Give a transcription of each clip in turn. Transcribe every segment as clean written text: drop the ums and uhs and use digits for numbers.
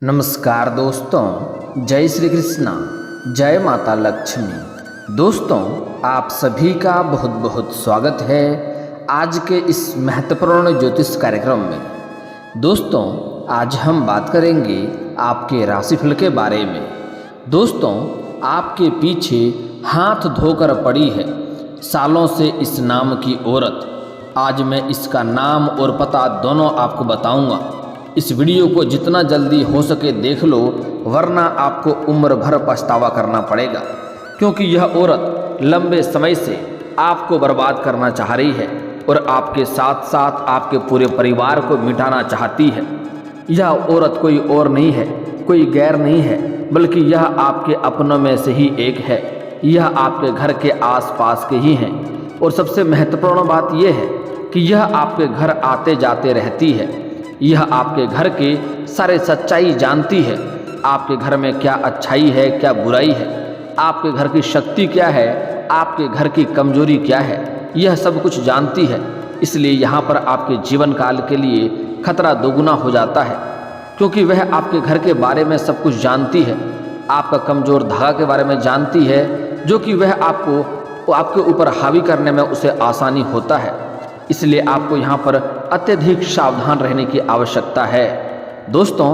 नमस्कार दोस्तों, जय श्री कृष्णा, जय माता लक्ष्मी। दोस्तों, आप सभी का बहुत बहुत स्वागत है आज के इस महत्वपूर्ण ज्योतिष कार्यक्रम में। दोस्तों, आज हम बात करेंगे आपके राशिफल के बारे में। दोस्तों, आपके पीछे हाथ धोकर पड़ी है सालों से इस नाम की औरत। आज मैं इसका नाम और पता दोनों आपको बताऊंगा। इस वीडियो को जितना जल्दी हो सके देख लो, वरना आपको उम्र भर पछतावा करना पड़ेगा, क्योंकि यह औरत लंबे समय से आपको बर्बाद करना चाह रही है और आपके साथ साथ आपके पूरे परिवार को मिटाना चाहती है। यह औरत कोई और नहीं है, कोई गैर नहीं है, बल्कि यह आपके अपनों में से ही एक है। यह आपके घर के आसपास के ही हैं और सबसे महत्वपूर्ण बात यह है कि यह आपके घर आते जाते रहती है। यह आपके घर के सारे सच्चाई जानती है। आपके घर में क्या अच्छाई है, क्या बुराई है, आपके घर की शक्ति क्या है, आपके घर की कमजोरी क्या है, यह सब कुछ जानती है। इसलिए यहाँ पर आपके जीवन काल के लिए खतरा दोगुना हो जाता है, क्योंकि वह आपके घर के बारे में सब कुछ जानती है। आपका कमजोर धागा के बारे में जानती है, जो कि वह आपके ऊपर हावी करने में उसे आसानी होता है। इसलिए आपको यहाँ पर अत्यधिक सावधान रहने की आवश्यकता है। दोस्तों,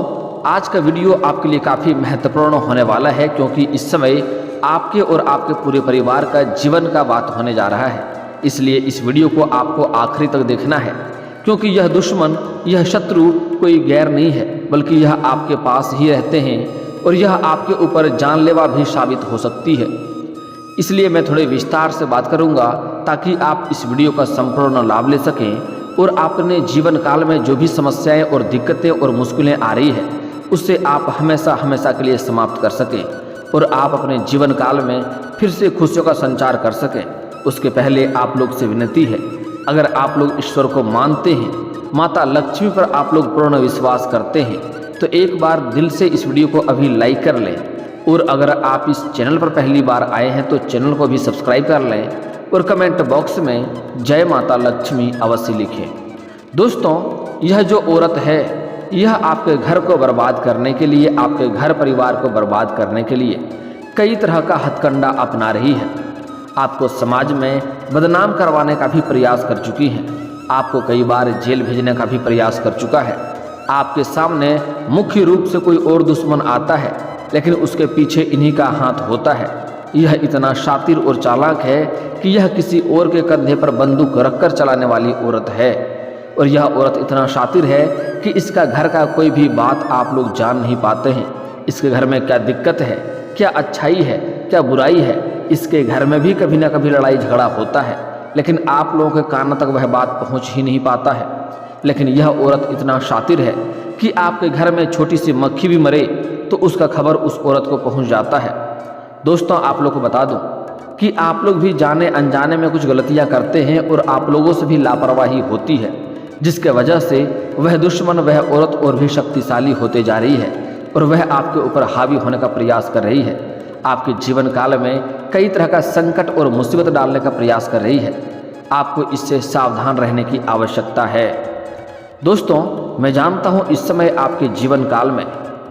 आज का वीडियो आपके लिए काफ़ी महत्वपूर्ण होने वाला है, क्योंकि इस समय आपके और आपके पूरे परिवार का जीवन का बात होने जा रहा है। इसलिए इस वीडियो को आपको आखिरी तक देखना है, क्योंकि यह दुश्मन, यह शत्रु कोई गैर नहीं है, बल्कि यह आपके पास ही रहते हैं और यह आपके ऊपर जानलेवा भी साबित हो सकती है। इसलिए मैं थोड़े विस्तार से बात करूंगा, ताकि आप इस वीडियो का संपूर्ण लाभ ले सकें और अपने जीवन काल में जो भी समस्याएं और दिक्कतें और मुश्किलें आ रही है, उससे आप हमेशा हमेशा के लिए समाप्त कर सकें और आप अपने जीवन काल में फिर से खुशियों का संचार कर सकें। उसके पहले आप लोग से विनती है, अगर आप लोग ईश्वर को मानते हैं, माता लक्ष्मी पर आप लोग पूर्ण विश्वास करते हैं, तो एक बार दिल से इस वीडियो को अभी लाइक कर लें। और अगर आप इस चैनल पर पहली बार आए हैं तो चैनल को भी सब्सक्राइब कर लें और कमेंट बॉक्स में जय माता लक्ष्मी अवश्य लिखें। दोस्तों, यह जो औरत है, यह आपके घर को बर्बाद करने के लिए, आपके घर परिवार को बर्बाद करने के लिए कई तरह का हथकंडा अपना रही है। आपको समाज में बदनाम करवाने का भी प्रयास कर चुकी है। आपको कई बार जेल भेजने का भी प्रयास कर चुका है। आपके सामने मुख्य रूप से कोई और दुश्मन आता है, लेकिन उसके पीछे इन्हीं का हाथ होता है। यह इतना शातिर और चालाक है कि यह किसी और के कंधे पर बंदूक रखकर चलाने वाली औरत है। और यह औरत इतना शातिर है कि इसका घर का कोई भी बात आप लोग जान नहीं पाते हैं। इसके घर में क्या दिक्कत है, क्या अच्छाई है, क्या बुराई है, इसके घर में भी कभी ना कभी लड़ाई झगड़ा होता है, लेकिन आप लोगों के कानों तक वह बात पहुँच ही नहीं पाता है। लेकिन यह औरत इतना शातिर है कि आपके घर में छोटी सी मक्खी भी मरे तो उसका खबर उस औरत को पहुंच जाता है। दोस्तों, आप लोग को बता दूं कि आप लोग भी जाने अनजाने में कुछ गलतियां करते हैं और आप लोगों से भी लापरवाही होती है, जिसके वजह से वह दुश्मन, वह औरत और भी शक्तिशाली होते जा रही है और वह आपके ऊपर हावी होने का प्रयास कर रही है। आपके जीवन काल में कई तरह का संकट और मुसीबत डालने का प्रयास कर रही है। आपको इससे सावधान रहने की आवश्यकता है। दोस्तों, मैं जानता हूँ इस समय आपके जीवन काल में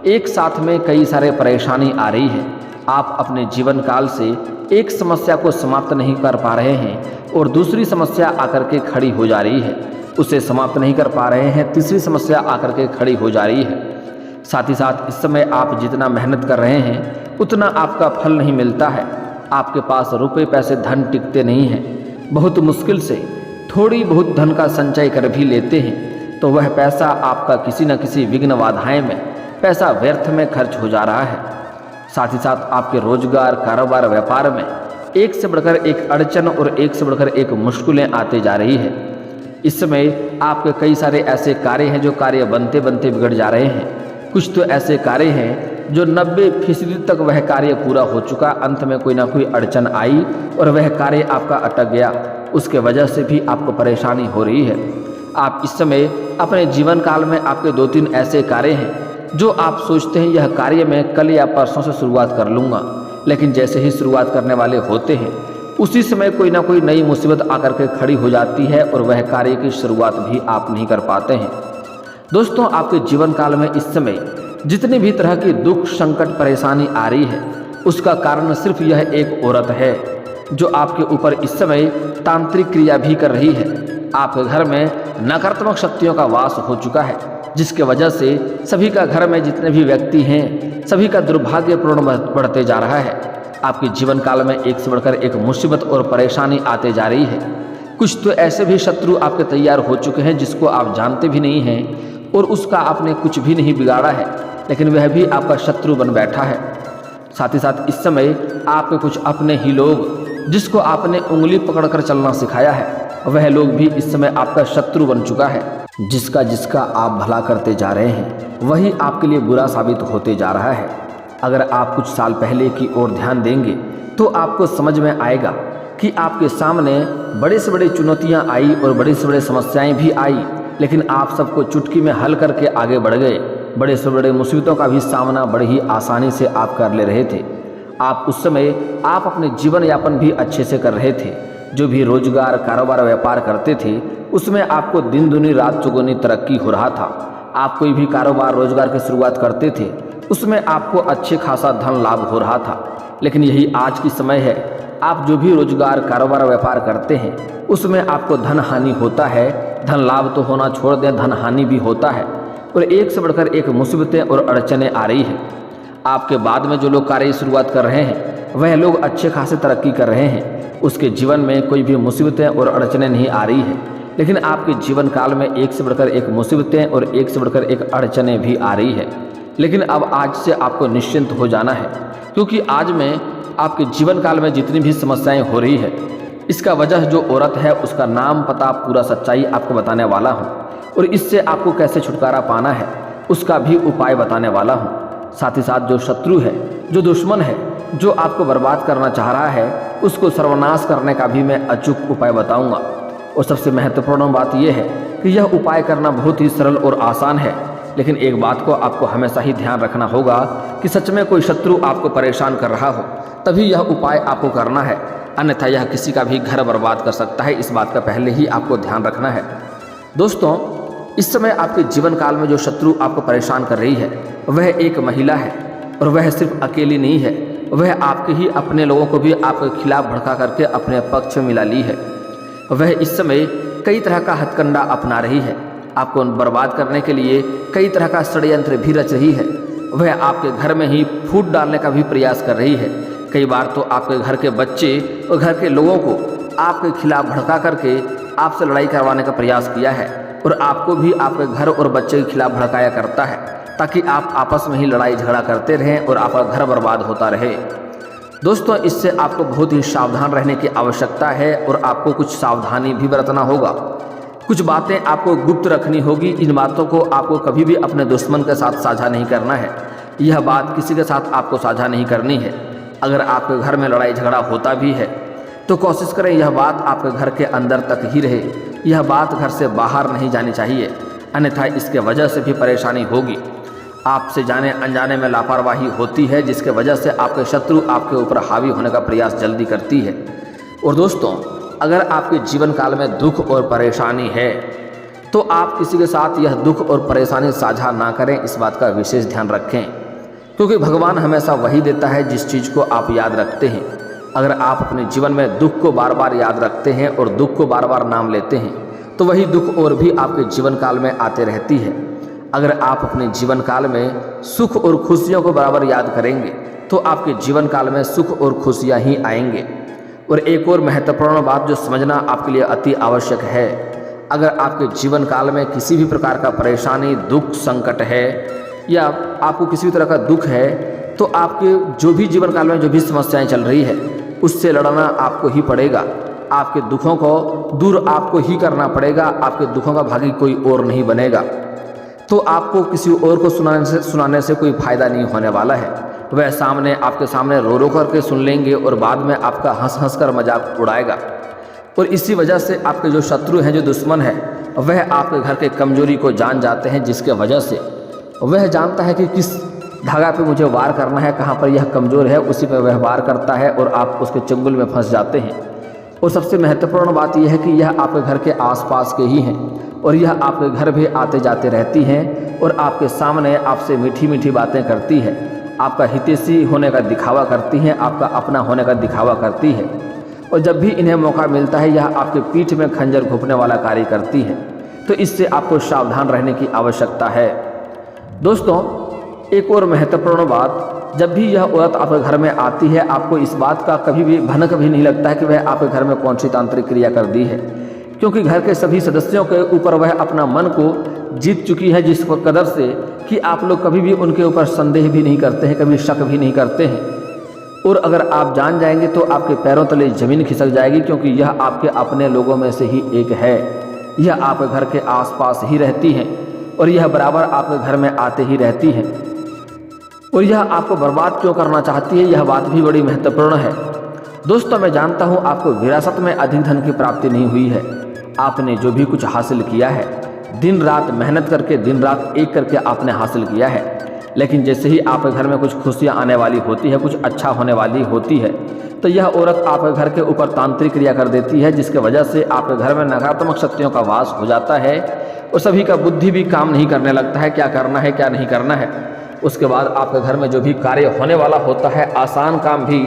एक साथ में कई सारे परेशानी आ रही है। आप अपने जीवन काल से एक समस्या को समाप्त नहीं कर पा रहे हैं और दूसरी समस्या आकर के खड़ी हो जा रही है। उसे समाप्त नहीं कर पा रहे हैं, तीसरी समस्या आकर के खड़ी हो जा रही है। साथ ही साथ इस समय आप जितना मेहनत कर रहे हैं, उतना आपका फल नहीं मिलता है। आपके पास रुपए पैसे धन टिकते नहीं हैं। बहुत मुश्किल से थोड़ी बहुत धन का संचय कर भी लेते हैं तो वह पैसा आपका किसी न किसी विघ्न बाधाएं में, पैसा व्यर्थ में खर्च हो जा रहा है। साथ ही साथ आपके रोजगार, कारोबार, व्यापार में एक से बढ़कर एक अड़चन और एक से बढ़कर एक मुश्किलें आते जा रही है। इस समय आपके कई सारे ऐसे कार्य हैं जो कार्य बनते बनते बिगड़ जा रहे हैं। कुछ तो ऐसे कार्य हैं जो 90% तक वह कार्य पूरा हो चुका, अंत में कोई ना कोई अड़चन आई और वह कार्य आपका अटक गया। उसके वजह से भी आपको परेशानी हो रही है। आप इस समय अपने जीवन काल में आपके 2-3 ऐसे कार्य हैं जो आप सोचते हैं यह कार्य मैं कल या परसों से शुरुआत कर लूँगा, लेकिन जैसे ही शुरुआत करने वाले होते हैं उसी समय कोई ना कोई नई मुसीबत आकर के खड़ी हो जाती है और वह कार्य की शुरुआत भी आप नहीं कर पाते हैं। दोस्तों, आपके जीवन काल में इस समय जितनी भी तरह की दुख संकट परेशानी आ रही है उसका कारण सिर्फ यह एक औरत है जो आपके ऊपर इस समय तांत्रिक क्रिया भी कर रही है। आपके घर में नकारात्मक शक्तियों का वास हो चुका है, जिसके वजह से सभी का घर में जितने भी व्यक्ति हैं सभी का दुर्भाग्यपूर्ण बढ़ते जा रहा है। आपके जीवन काल में एक से बढ़कर एक मुसीबत और परेशानी आते जा रही है। कुछ तो ऐसे भी शत्रु आपके तैयार हो चुके हैं जिसको आप जानते भी नहीं हैं और उसका आपने कुछ भी नहीं बिगाड़ा है, लेकिन वह भी आपका शत्रु बन बैठा है। साथ ही साथ इस समय आपके कुछ अपने ही लोग जिसको आपने उंगली पकड़कर चलना सिखाया है वह लोग भी इस समय आपका शत्रु बन चुका है। जिसका जिसका आप भला करते जा रहे हैं वही आपके लिए बुरा साबित होते जा रहा है। अगर आप कुछ साल पहले की ओर ध्यान देंगे तो आपको समझ में आएगा कि आपके सामने बड़े से बड़े चुनौतियां आई और बड़ी से बड़ी समस्याएं भी आई, लेकिन आप सबको चुटकी में हल करके आगे बढ़ गए। बड़े से बड़े मुसीबतों का भी सामना बड़ी ही आसानी से आप कर ले रहे थे। आप उस समय आप अपने जीवन यापन भी अच्छे से कर रहे थे। जो भी रोजगार कारोबार व्यापार करते थे उसमें आपको दिन दुनी रात चौगुनी तरक्की हो रहा था। आप कोई भी कारोबार रोजगार की शुरुआत करते थे उसमें आपको अच्छे खासा धन लाभ हो रहा था। लेकिन यही आज की समय है, आप जो भी रोजगार कारोबार व्यापार करते हैं उसमें आपको धन हानि होता है। धन लाभ तो होना छोड़ दें, धन हानि भी होता है और एक से बढ़कर एक मुसीबतें और अड़चनें आ रही हैं। आपके बाद में जो लोग कार्य की शुरुआत कर रहे हैं वह लोग अच्छे खासे तरक्की कर रहे हैं, उसके जीवन में कोई भी मुसीबतें और अड़चनें नहीं आ रही है। लेकिन आपके जीवन काल में एक से बढ़कर एक मुसीबतें और एक से बढ़कर एक अड़चनें भी आ रही है। लेकिन अब आज से आपको निश्चिंत हो जाना है, क्योंकि आज में आपके जीवन काल में जितनी भी समस्याएं हो रही है इसका वजह जो औरत है उसका नाम पता पूरा सच्चाई आपको बताने वाला हूँ और इससे आपको कैसे छुटकारा पाना है उसका भी उपाय बताने वाला हूँ। साथ ही साथ जो शत्रु है, जो दुश्मन है, जो आपको बर्बाद करना चाह रहा है उसको सर्वनाश करने का भी मैं अचूक उपाय बताऊंगा। और सबसे महत्वपूर्ण बात यह है कि यह उपाय करना बहुत ही सरल और आसान है, लेकिन एक बात को आपको हमेशा ही ध्यान रखना होगा कि सच में कोई शत्रु आपको परेशान कर रहा हो तभी यह उपाय आपको करना है, अन्यथा यह किसी का भी घर बर्बाद कर सकता है। इस बात का पहले ही आपको ध्यान रखना है। दोस्तों, इस समय आपके जीवन काल में जो शत्रु आपको परेशान कर रही है वह एक महिला है और वह सिर्फ अकेली नहीं है, वह आपके ही अपने लोगों को भी आपके खिलाफ भड़का करके अपने पक्ष में मिला ली है। वह इस समय कई तरह का हथकंडा अपना रही है, आपको बर्बाद करने के लिए कई तरह का षड्यंत्र भी रच रही है। वह आपके घर में ही फूट डालने का भी प्रयास कर रही है। कई बार तो आपके घर के बच्चे और घर के लोगों को आपके खिलाफ भड़का करके आपसे लड़ाई करवाने का प्रयास किया है और आपको भी आपके घर और बच्चे के खिलाफ भड़काया करता है ताकि आप आपस में ही लड़ाई झगड़ा करते रहें और आपका घर बर्बाद होता रहे। दोस्तों, इससे आपको बहुत ही सावधान रहने की आवश्यकता है और आपको कुछ सावधानी भी बरतना होगा। कुछ बातें आपको गुप्त रखनी होगी। इन बातों को आपको कभी भी अपने दुश्मन के साथ साझा नहीं करना है। यह बात किसी के साथ आपको साझा नहीं करनी है। अगर आपके घर में लड़ाई झगड़ा होता भी है तो कोशिश करें यह बात आपके घर के अंदर तक ही रहे, यह बात घर से बाहर नहीं जानी चाहिए, अन्यथा इसके वजह से भी परेशानी होगी। आपसे जाने अनजाने में लापरवाही होती है जिसके वजह से आपके शत्रु आपके ऊपर हावी होने का प्रयास जल्दी करती है। और दोस्तों, अगर आपके जीवन काल में दुख और परेशानी है तो आप किसी के साथ यह दुख और परेशानी साझा ना करें, इस बात का विशेष ध्यान रखें, क्योंकि भगवान हमेशा वही देता है जिस चीज़ को आप याद रखते हैं। अगर आप अपने जीवन में दुख को बार बार याद रखते हैं और दुख को बार बार नाम लेते हैं तो वही दुख और भी आपके जीवन काल में आते रहती है। अगर आप अपने जीवन काल में सुख और खुशियों को बराबर याद करेंगे तो आपके जीवन काल में सुख और खुशियाँ ही आएंगे। और एक और महत्वपूर्ण बात जो समझना आपके लिए अति आवश्यक है, अगर आपके जीवन काल में किसी भी प्रकार का परेशानी, दुख, संकट है या आपको किसी भी तरह का दुख है तो आपके जो भी जीवन काल में जो भी समस्याएं चल रही है उससे लड़ना आपको ही पड़ेगा। आपके दुखों को दूर आपको ही करना पड़ेगा। आपके दुखों का भागी कोई और नहीं बनेगा। तो आपको किसी और को सुनाने से कोई फायदा नहीं होने वाला है। वह सामने आपके सामने रो रो करके सुन लेंगे और बाद में आपका हंस हंस कर मजाक उड़ाएगा। और इसी वजह से आपके जो शत्रु हैं, जो दुश्मन है, वह आपके घर के कमजोरी को जान जाते हैं, जिसके वजह से वह जानता है कि किस धागा पे मुझे वार करना है, कहाँ पर यह कमज़ोर है, उसी पर वह वार करता है और आप उसके चंगुल में फंस जाते हैं। और सबसे महत्वपूर्ण बात यह है कि यह आपके घर के आसपास के ही हैं और यह आपके घर भी आते जाते रहती हैं और आपके सामने आपसे मीठी मीठी बातें करती है, आपका हितैषी होने का दिखावा करती हैं, आपका अपना होने का दिखावा करती है। और जब भी इन्हें मौका मिलता है यह आपके पीठ में खंजर घोंपने वाला कार्य करती है। तो इससे आपको सावधान रहने की आवश्यकता है। दोस्तों, एक और महत्वपूर्ण बात, जब भी यह औरत आपके घर में आती है आपको इस बात का कभी भी भनक भी नहीं लगता है कि वह आपके घर में कौन सी तांत्रिक क्रिया कर दी है, क्योंकि घर के सभी सदस्यों के ऊपर वह अपना मन को जीत चुकी है जिस कदर से कि आप लोग कभी भी उनके ऊपर संदेह भी नहीं करते हैं, कभी शक भी नहीं करते हैं। और अगर आप जान जाएंगे तो आपके पैरों तले ज़मीन खिसक जाएगी, क्योंकि यह आपके अपने लोगों में से ही एक है। यह आपके घर के आसपास ही रहती हैं और यह बराबर आपके घर में आते ही रहती हैं और यह आपको बर्बाद क्यों करना चाहती है, यह बात भी बड़ी महत्वपूर्ण है। दोस्तों, मैं जानता हूँ आपको विरासत में अधिक धन की प्राप्ति नहीं हुई है। आपने जो भी कुछ हासिल किया है दिन रात मेहनत करके, दिन रात एक करके आपने हासिल किया है, लेकिन जैसे ही आपके घर में कुछ खुशियाँ आने वाली होती है, कुछ अच्छा होने वाली होती है, तो यह औरत आपके घर के ऊपर तांत्रिक क्रिया कर देती है, जिसके वजह से आपके घर में नकारात्मक शक्तियों का वास हो जाता है और सभी का बुद्धि भी काम नहीं करने लगता है, क्या करना है क्या नहीं करना है। उसके बाद आपके घर में जो भी कार्य होने वाला होता है, आसान काम भी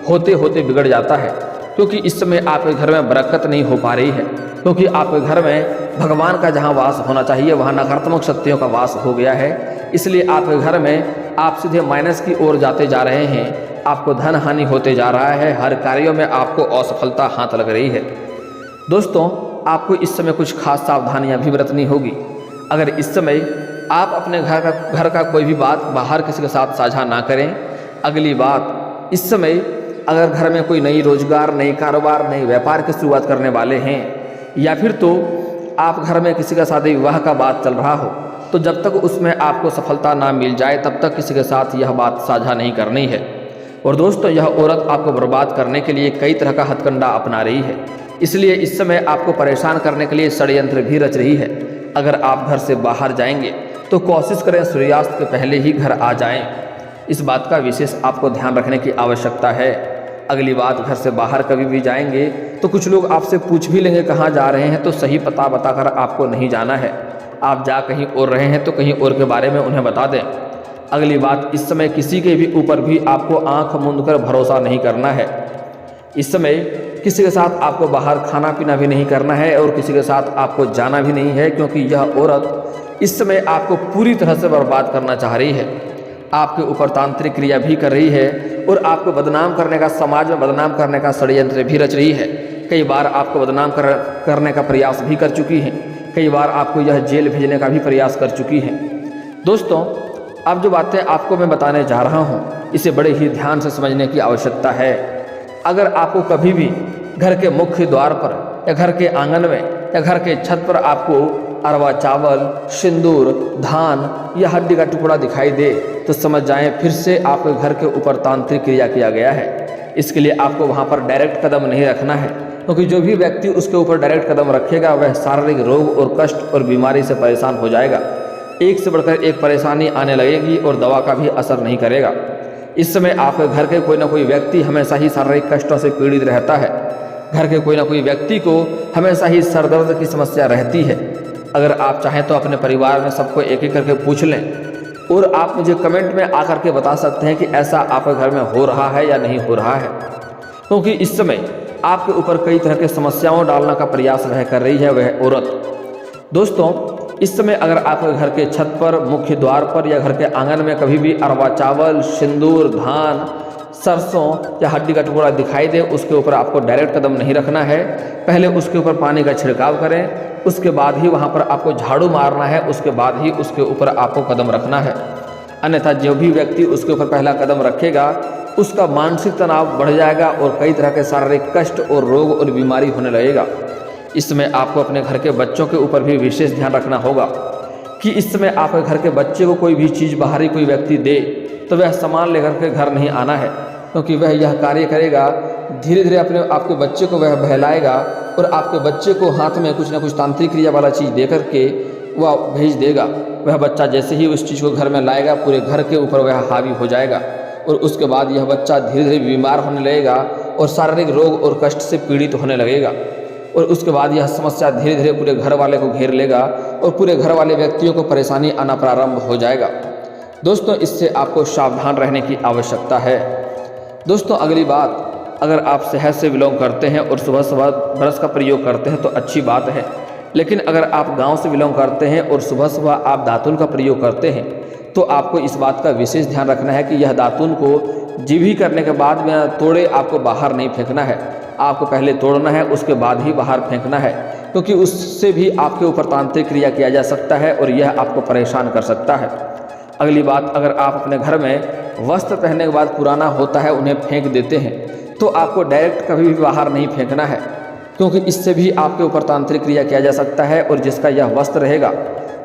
होते होते बिगड़ जाता है, क्योंकि इस समय आपके घर में बरकत नहीं हो पा रही है, क्योंकि आपके घर में भगवान का जहाँ वास होना चाहिए वहाँ नकारात्मक शक्तियों का वास हो गया है। इसलिए आपके घर में आप सीधे माइनस की ओर जाते जा रहे हैं, आपको धन हानि होते जा रहा है, हर कार्यों में आपको असफलता हाथ लग रही है। दोस्तों, आपको इस समय कुछ खास सावधानियां भी बरतनी होगी। अगर इस समय आप अपने घर का कोई भी बात बाहर किसी के साथ साझा ना करें। अगली बात, इस समय अगर घर में कोई नई रोजगार, नई कारोबार, नई व्यापार की शुरुआत करने वाले हैं, या फिर तो आप घर में किसी का शादी विवाह का बात चल रहा हो, तो जब तक उसमें आपको सफलता ना मिल जाए तब तक किसी के साथ यह बात साझा नहीं करनी है। और दोस्तों, यह औरत आपको बर्बाद करने के लिए कई तरह का हथकंडा अपना रही है, इसलिए इस समय आपको परेशान करने के लिए षड्यंत्र भी रच रही है। अगर आप घर से बाहर जाएंगे तो कोशिश करें सूर्यास्त के पहले ही घर आ जाएं। इस बात का विशेष आपको ध्यान रखने की आवश्यकता है। अगली बात, घर से बाहर कभी भी जाएंगे तो कुछ लोग आपसे पूछ भी लेंगे कहाँ जा रहे हैं, तो सही पता बताकर आपको नहीं जाना है। आप जा कहीं और रहे हैं तो कहीं और के बारे में उन्हें बता दें। अगली बात, इस समय किसी के भी ऊपर भी आपको आंख मूंद कर भरोसा नहीं करना है। इस समय किसी के साथ आपको बाहर खाना पीना भी नहीं करना है और किसी के साथ आपको जाना भी नहीं है, क्योंकि यह औरत इस समय आपको पूरी तरह से बर्बाद करना चाह रही है। आपके ऊपर तांत्रिक क्रिया भी कर रही है और आपको बदनाम करने का, समाज में बदनाम करने का षड्यंत्र भी रच रही है। कई बार आपको बदनाम करने का प्रयास भी कर चुकी है, कई बार आपको यह जेल भेजने का भी प्रयास कर चुकी है। दोस्तों, अब जो बातें आपको मैं बताने जा रहा हूँ इसे बड़े ही ध्यान से समझने की आवश्यकता है। अगर आपको कभी भी घर के मुख्य द्वार पर या घर के आंगन में या घर के छत पर आपको अरवा चावल, सिंदूर, धान या हड्डी का टुकड़ा दिखाई दे तो समझ जाएं फिर से आपके घर के ऊपर तांत्रिक क्रिया किया गया है। इसके लिए आपको वहां पर डायरेक्ट कदम नहीं रखना है, क्योंकि जो भी व्यक्ति उसके ऊपर डायरेक्ट कदम रखेगा वह शारीरिक रोग और कष्ट और बीमारी से परेशान हो जाएगा। एक से बढ़कर एक परेशानी आने लगेगी और दवा का भी असर नहीं करेगा। इस समय आपके घर के कोई ना कोई व्यक्ति हमेशा ही शारीरिक कष्टों से पीड़ित रहता है। घर के कोई ना कोई व्यक्ति को हमेशा ही सर दर्द की समस्या रहती है। अगर आप चाहें तो अपने परिवार में सबको एक एक करके पूछ लें और आप मुझे कमेंट में आकर के बता सकते हैं कि ऐसा आपके घर में हो रहा है या नहीं हो रहा है, क्योंकि इस समय आपके ऊपर कई तरह के समस्याओं डालने का प्रयास वह कर रही है, वह औरत। दोस्तों, इस समय अगर आपके घर के छत पर, मुख्य द्वार पर या घर के आंगन में कभी भी अरवा चावल, सिंदूर, धान, सरसों या हड्डी का टुकड़ा दिखाई दे, उसके ऊपर आपको डायरेक्ट कदम नहीं रखना है। पहले उसके ऊपर पानी का छिड़काव करें, उसके बाद ही वहाँ पर आपको झाड़ू मारना है, उसके बाद ही उसके ऊपर आपको कदम रखना है। अन्यथा जो भी व्यक्ति उसके ऊपर पहला कदम रखेगा उसका मानसिक तनाव बढ़ जाएगा और कई तरह के शारीरिक कष्ट और रोग और बीमारी होने लगेगा। इस समय आपको अपने घर के बच्चों के ऊपर भी विशेष ध्यान रखना होगा कि इस समय आपके घर के बच्चे को कोई भी चीज़ बाहरी कोई व्यक्ति दे तो वह सामान लेकर के घर नहीं आना है, क्योंकि वह यह कार्य करेगा धीरे धीरे आपके बच्चे को वह बहलाएगा और आपके बच्चे को हाथ में कुछ ना कुछ तांत्रिक क्रिया वाला चीज़ दे करके वह भेज देगा। वह बच्चा जैसे ही उस चीज़ को घर में लाएगा पूरे घर के ऊपर वह हावी हो जाएगा और उसके बाद यह बच्चा धीरे धीरे बीमार होने लगेगा और शारीरिक रोग और कष्ट से पीड़ित होने लगेगा। और उसके बाद यह समस्या धीरे धीरे पूरे घर वाले को घेर लेगा और पूरे घर वाले व्यक्तियों को परेशानी आना प्रारंभ हो जाएगा। दोस्तों, इससे आपको सावधान रहने की आवश्यकता है। दोस्तों, अगली बात, अगर आप शहर से बिलोंग करते हैं और सुबह सुबह ब्रश का प्रयोग करते हैं तो अच्छी बात है, लेकिन अगर आप गांव से बिलोंग करते हैं और सुबह सुबह आप दातुन का प्रयोग करते हैं तो आपको इस बात का विशेष ध्यान रखना है कि यह दातुन को जीभी करने के बाद में तोड़े आपको बाहर नहीं फेंकना है। आपको पहले तोड़ना है, उसके बाद ही बाहर फेंकना है, क्योंकि उससे भी आपके ऊपर तांत्रिक क्रिया किया जा सकता है और यह आपको परेशान कर सकता है। अगली बात, अगर आप अपने घर में वस्त्र पहनने के बाद पुराना होता है उन्हें फेंक देते हैं तो आपको डायरेक्ट कभी भी बाहर नहीं फेंकना है, क्योंकि इससे भी आपके ऊपर तांत्रिक क्रिया किया जा सकता है और जिसका यह वस्त्र रहेगा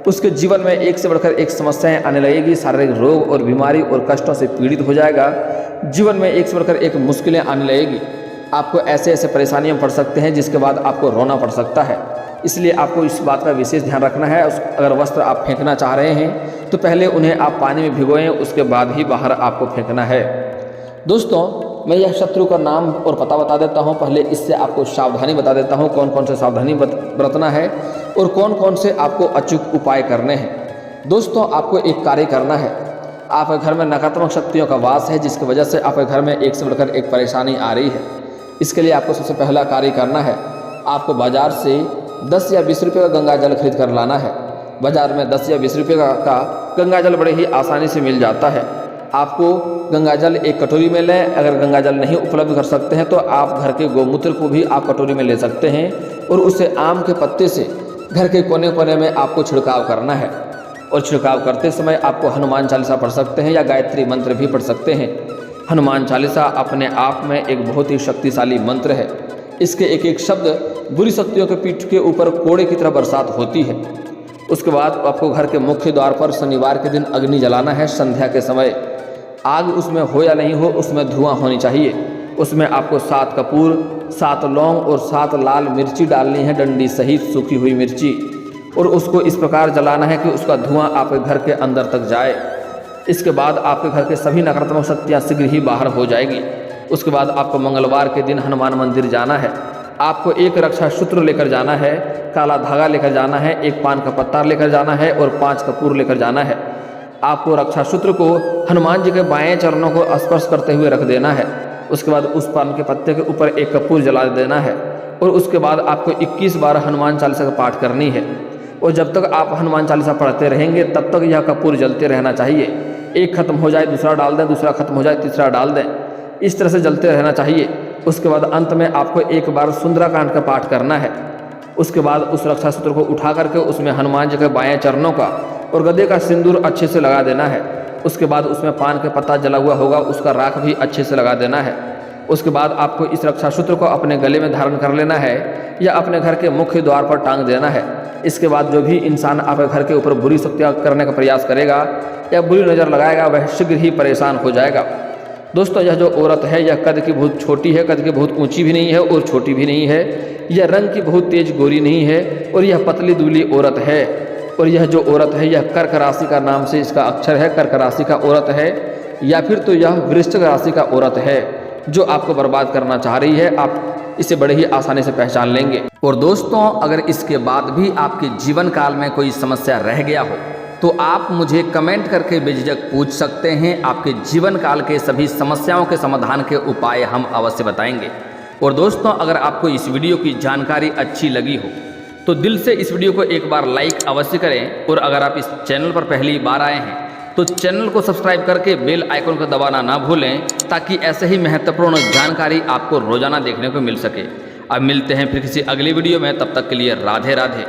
उसके जीवन में एक से बढ़कर एक समस्याएं आने लगेगी। शारीरिक रोग और बीमारी और कष्टों से पीड़ित हो जाएगा। जीवन में एक से बढ़कर एक मुश्किलें आने लगेगी। आपको ऐसे ऐसे परेशानियां पड़ सकते हैं जिसके बाद आपको रोना पड़ सकता है। इसलिए आपको इस बात का विशेष ध्यान रखना है। अगर वस्त्र आप फेंकना चाह रहे हैं तो पहले उन्हें आप पानी में भिगोएं, उसके बाद ही बाहर आपको फेंकना है। दोस्तों, मैं यह शत्रु का नाम और पता बता देता हूं। पहले इससे आपको सावधानी बता देता हूं, कौन कौन से सावधानी बरतना है और कौन कौन से आपको अचूक उपाय करने हैं। दोस्तों, आपको एक कार्य करना है। आपके घर में नकारात्मक शक्तियों का वास है, जिसकी वजह से आपके घर में एक से बढ़कर एक परेशानी आ रही है। इसके लिए आपको सबसे पहला कार्य करना है, आपको बाजार से 10 या 20 रुपये का गंगा जल खरीद कर लाना है। बाजार में 10 या 20 रुपये का गंगा जल बड़े ही आसानी से मिल जाता है। आपको गंगा जल एक कटोरी में लें। अगर गंगा जल नहीं उपलब्ध कर सकते हैं तो आप घर के गोमूत्र को भी आप कटोरी में ले सकते हैं और उसे आम के पत्ते से घर के कोने कोने में आपको छिड़काव करना है। और छिड़काव करते समय आपको हनुमान चालीसा पढ़ सकते हैं या गायत्री मंत्र भी पढ़ सकते हैं। हनुमान चालीसा अपने आप में एक बहुत ही शक्तिशाली मंत्र है। इसके एक एक शब्द बुरी शक्तियों के पीठ के ऊपर कोड़े की तरह बरसात होती है। उसके बाद आपको घर के मुख्य द्वार पर शनिवार के दिन अग्नि जलाना है। संध्या के समय आग उसमें हो या नहीं हो, उसमें धुआं होनी चाहिए। उसमें आपको 7 कपूर, 7 लौंग और 7 लाल मिर्ची डालनी है, डंडी सहित सूखी हुई मिर्ची, और उसको इस प्रकार जलाना है कि उसका धुआं आपके घर के अंदर तक जाए। इसके बाद आपके घर के सभी नकारात्मक शक्तियाँ शीघ्र ही बाहर हो जाएगी। उसके बाद आपको मंगलवार के दिन हनुमान मंदिर जाना है। आपको एक रक्षा सूत्र लेकर जाना है, काला धागा लेकर जाना है, एक पान का पत्ता लेकर जाना है और 5 कपूर लेकर जाना है। आपको रक्षा सूत्र को हनुमान जी के बाएं चरणों को स्पर्श करते हुए रख देना है। उसके बाद उस पान के पत्ते के ऊपर एक कपूर जला देना है और उसके बाद आपको 21 बार हनुमान चालीसा का पाठ करनी है। और जब तक आप हनुमान चालीसा पढ़ते रहेंगे तब तक यह कपूर जलते रहना चाहिए। एक खत्म हो जाए दूसरा डाल दें, दूसरा खत्म हो जाए तीसरा डाल दें, इस तरह से जलते रहना चाहिए। उसके बाद अंत में आपको एक बार सुंदराकांड का पाठ करना है। उसके बाद उस रक्षा सूत्र को उठा करके उसमें हनुमान जी के बाएं चरणों का और गदे का सिंदूर अच्छे से लगा देना है। उसके बाद उसमें पान के पत्ता जला हुआ होगा, उसका राख भी अच्छे से लगा देना है। उसके बाद आपको इस रक्षा सूत्र को अपने गले में धारण कर लेना है या अपने घर के मुख्य द्वार पर टांग देना है। इसके बाद जो भी इंसान आपके घर के ऊपर बुरी शक्तियाँ करने का प्रयास करेगा या बुरी नज़र लगाएगा वह शीघ्र ही परेशान हो जाएगा। दोस्तों, यह जो औरत है यह कद की बहुत छोटी है, कद की बहुत ऊंची भी नहीं है और छोटी भी नहीं है। यह रंग की बहुत तेज गोरी नहीं है और यह पतली दुबली औरत है। और यह जो औरत है यह कर्क राशि का नाम से इसका अक्षर है, कर्क राशि का औरत है, या फिर तो यह वृश्चिक राशि का औरत है जो आपको बर्बाद करना चाह रही है। आप इसे बड़े ही आसानी से पहचान लेंगे। और दोस्तों, अगर इसके बाद भी आपके जीवन काल में कोई समस्या रह गया हो तो आप मुझे कमेंट करके बेझिझक पूछ सकते हैं। आपके जीवन काल के सभी समस्याओं के समाधान के उपाय हम अवश्य बताएंगे। और दोस्तों, अगर आपको इस वीडियो की जानकारी अच्छी लगी हो तो दिल से इस वीडियो को एक बार लाइक अवश्य करें। और अगर आप इस चैनल पर पहली बार आए हैं तो चैनल को सब्सक्राइब करके बेल आइकन को दबाना ना भूलें, ताकि ऐसे ही महत्वपूर्ण जानकारी आपको रोजाना देखने को मिल सके। अब मिलते हैं फिर किसी अगली वीडियो में, तब तक के लिए राधे राधे।